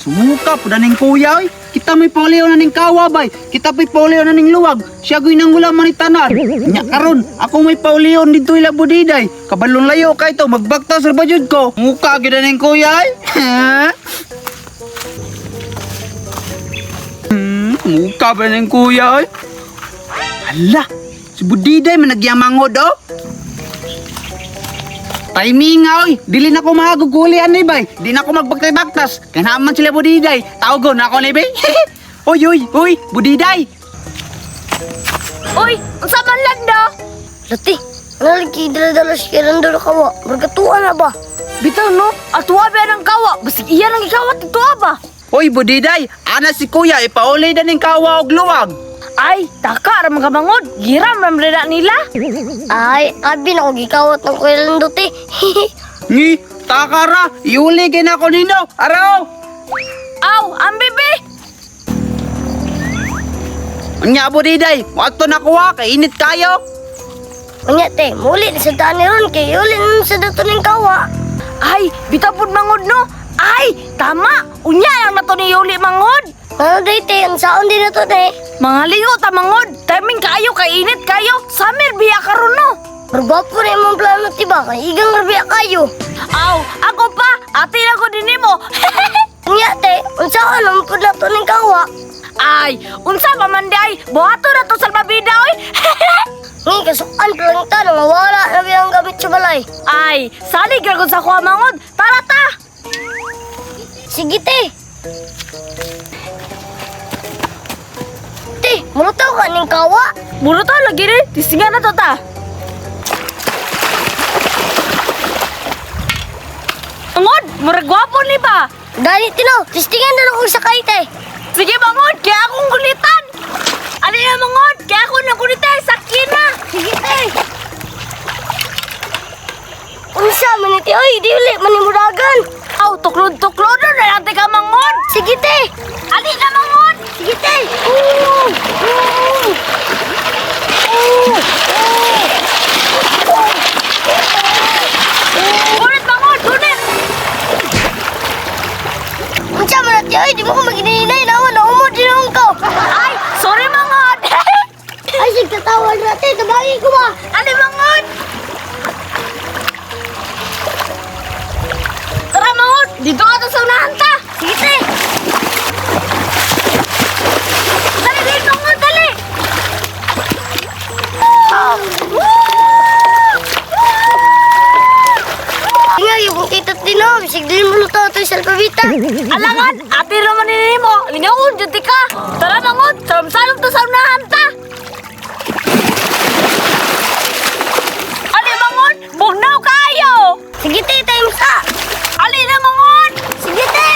Sumuka po na ning kuya oy. Kita may polio na ning kawa bay. Kita may polio na ning luwag. Siya goy nang wala man tanan. Nya karon ako may polio dito ila budiday. Kabalon layo kay to magbaktas ra ba jud ko. Muka gyud na ning kuya oy. Muka ba ning kuya oy? Hala, si budiday man nagyamangod oh. Timing nga oy, dili na ko mahagugulian ni bay. Di na ko magbagtay-bagtas. Kaya naman sila budiday. Tawgon na ako ni bay. Uy, budiday. Uy, ang saman lang do. Lati, nalagi dala-dala siya ng dala kawa. Margatuan na ba? Bitaw no, atuwa ba ng kawa? Basig iya nang ikawat ituwa ba? Uy, budiday. Ana si kuya, ipauli na ning kawa og luwag. Ay, taka ra mga mangod. Giram ram reda nila. Ay, abi na ko gikawat ng kuya Landote. Ni, takara. Iuli kay na ako nino. Araw. Aw, ang bebe. Anya budiday, wakto na kuha, kainit kayo. Unya te, muli na sa tani ron kay uli na sa dato ng kawa. Ay, bitaw pud mangod no. Ay, tama. Unya lang na to ni Yuli mangod. Ano day te, ang saon din na to te. Mga ligo ta mangod. Timing kayo, kainit kayo. Summer biya karon no. Margwapo na imong plano tiba kay igang rabiya kayo. Aw, ako pa. Ati na ko din nimo. Unya te, unsaon ang pud na to ng kawa. Ay, unsa pa man di ay. Buhato na to salbabida oy. Ni kasukan ko lang ta na mawala na biyang gamit sa balay. Ay, salig ra ko sa kuha mangod. Tara ta. Sige te. Te, mulutaw ka ning kawa. Muro to lagi rin. Tisingan na to ta. Mangod, murag gwapo ni ba? Dali tino, tistingan na lang ko sa kay te. Sige mangod, kaya akong gulitan. Ano na mangod, kaya ako nagulitan. Sakyan na. Sige te. Unsa man iti oy, di uli manimuragan. Aw, tuklod-tuklod na natin ka mangod. Sige te. Ali na mangod. Sige te. Gunit mangod, gunit. Unsa man iti oy, di mo ko maginahinay naman na umod din ang ko. Ay, sorry mangod. Ay, sige tatawag na te, tabagi ko ba? Ali mangod. Tara mangod, dito ka sa unahan ta. Sige te. Dali, dali mangod, dali. Tingnan yung kitat din o, bisig din mo luto ito yung salpabita. Alangan, ati naman nini mo. Lingawon, juti ka. Tara mangod, salam-salam to sa unahan ta. Ali mangod, bugnaw kayo. Sige te, times ka. Ali na mangod. Sige te.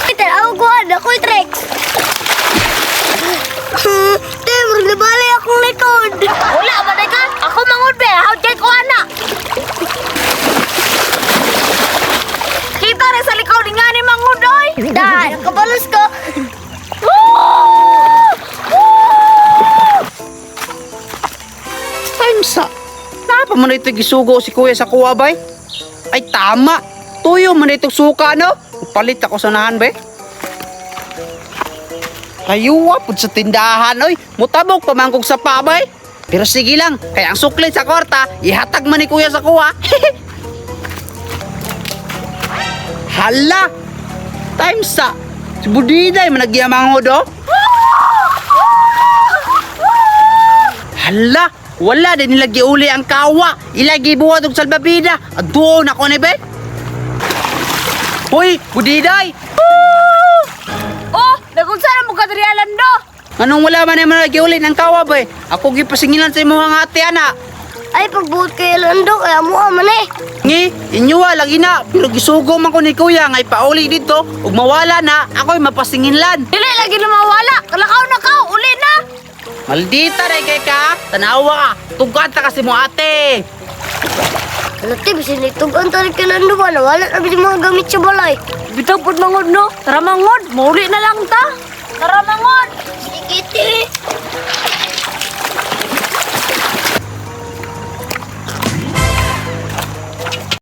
Peter, ako kuhan, ako'y Trex. Te, maglabali akong likod. Wala ba na ka? Ako mangod be, how kay ko ana. Kita rin sa likaw ni nga ni mangod oy. Dahil, nakabalos ko. Timesa. Napa man ito gisugo si kuya sa kuha bay? Ay tama. Tuyo man ito suka no. Palit ako sa nahan bay. Ayuwa pud sa tindahan oy. Mutabok pamangkog sa pabay. Pero sige lang, kaya ang suklit sa kwarta, ihatag man ni kuya sa kuha. Hala! Timesa. Si budiday man nagyamangod oh. Hala! Wala din nila giuli ang kawa. Ilagi buhat og salbabida. Aduon ako ni be. Hoy, budiday. Oh, nagunsa na mo kadrialan do. Anong wala man naman giuli ng kawa be? Ako gipasingilan sa imong nga ate ana. Ay, pagbuot kayo lando, kaya mo man eh. Ngi, inyuwa lagi na. Pero gisugo man ko ni kuya nga ipauli dito. Ug mawala na, ako'y mapasinginlan. Dili lagi na mawala. Kalakaw na ka, uli na. Maldita rin kay ka. Tanawa ka. Tugata kasi mo ate. Lati, bisin itugan tarik ka lando ba? Nawala na bisin mga gamit sa balay. Bitaw pud mangod no. Tara mangod, mauli na lang ta. Tara mangod. Sige, te.